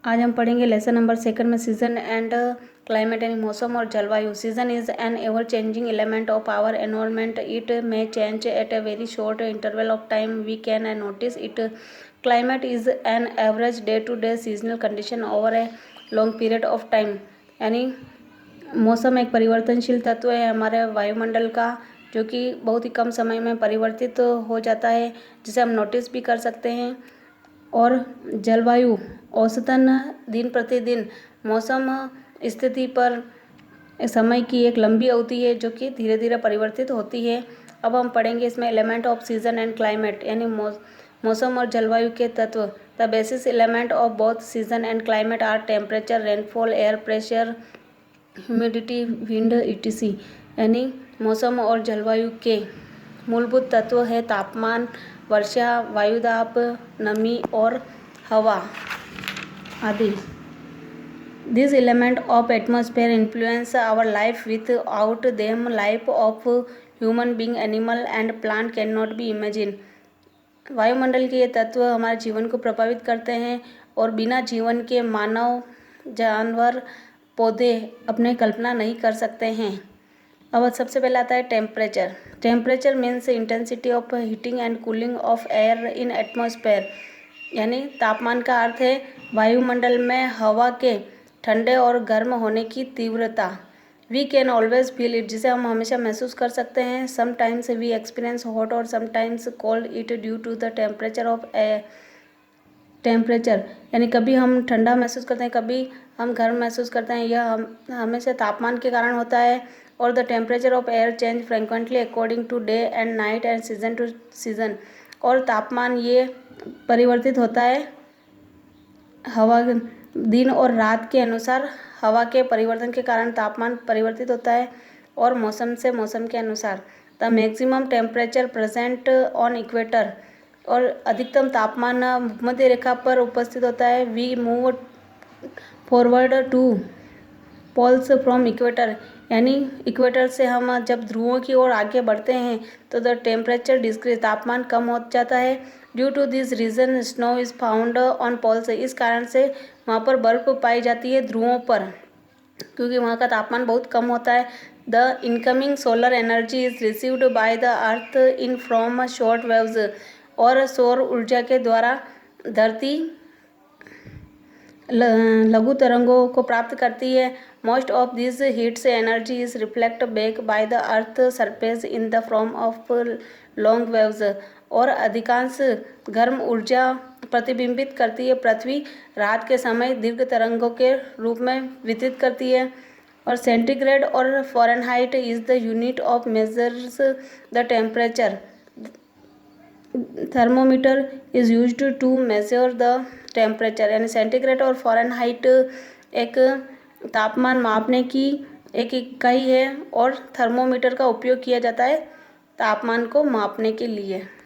आज हम पढ़ेंगे लेसन नंबर 2 में सीजन एंड क्लाइमेट यानी मौसम और जलवायु। Season is an ever changing element of our environment. It may change at a very short interval of time we can notice it. Climate is an average day to day seasonal condition over a long period of time. यानी मौसम एक परिवर्तनशील तत्व है हमारे वायुमंडल का, जो कि बहुत ही कम समय में परिवर्तित हो जाता है, जिसे हम नोटिस भी कर सकते हैं। और जलवायु औसतन दिन प्रतिदिन मौसम स्थिति पर समय की एक लंबी अवधि है, जो कि धीरे धीरे परिवर्तित होती है। अब हम पढ़ेंगे इसमें element of season and climate यानी मौसम और जलवायु के तत्व। The basis element of both season and climate are temperature, rainfall, air pressure, humidity, wind etc। यानी मौसम और जलवायु के मूलभूत तत्व है तापमान, वर्षा, वायुदाब, नमी और हवा आदि। This element of atmosphere influence our life without them life of human being, animal and plant can not be imagine. वायुमंडल के ये तत्व हमारे जीवन को प्रभावित करते हैं और बिना जीवन के मानव, जानवर, पौधे अपने कल्पना नहीं कर सकते हैं। अब सबसे पहले आता है temperature. Temperature means intensity of heating and cooling of air in atmosphere. यानी तापमान का अर्थ है वायुमंडल में हवा के ठंडे और गर्म होने की तीव्रता। We can always feel it, जिसे हम हमेशा महसूस कर सकते हैं। समटाइम्स वी एक्सपीरियंस हॉट और sometimes cold it due to the temperature of air. Temperature यानी कभी हम ठंडा महसूस करते हैं, कभी हम गर्म महसूस करते हैं। यह हमेशा तापमान के कारण होता है। और the temperature of air change frequently according to day and night and season to season. और तापमान ये परिवर्तित होता है हवा दिन और रात के अनुसार। हवा के परिवर्तन के कारण तापमान परिवर्तित होता है और मौसम से मौसम के अनुसार। The maximum temperature present on equator. और अधिकतम तापमान भूमध्य रेखा पर उपस्थित होता है। We move forward to poles from equator. यानी इक्वेटर से हम जब ध्रुवों की ओर आगे बढ़ते हैं तो द टेम्परेचर डिक्रीज, तापमान कम हो जाता है। Due to this reason snow is found on poles. इस कारण से वहाँ पर बर्फ पाई जाती है ध्रुवों पर, क्योंकि वहाँ का तापमान बहुत कम होता है। The incoming solar energy is received by the earth in from short waves. और सौर ऊर्जा के द्वारा धरती लघु तरंगों को प्राप्त करती है। Most of this heats energy is reflect back by the earth surface in the form of long waves. और अधिकांश गर्म ऊर्जा प्रतिबिंबित करती है पृथ्वी रात के समय दीर्घ तरंगों के रूप में वितरित करती है। और सेंटीग्रेड और Fahrenheit is the unit of measures the temperature. Thermometer is used to measure the temperature. यानी सेंटीग्रेड और फ़ारेनहाइट एक तापमान मापने की एक इकाई है और थर्मोमीटर का उपयोग किया जाता है तापमान को मापने के लिए।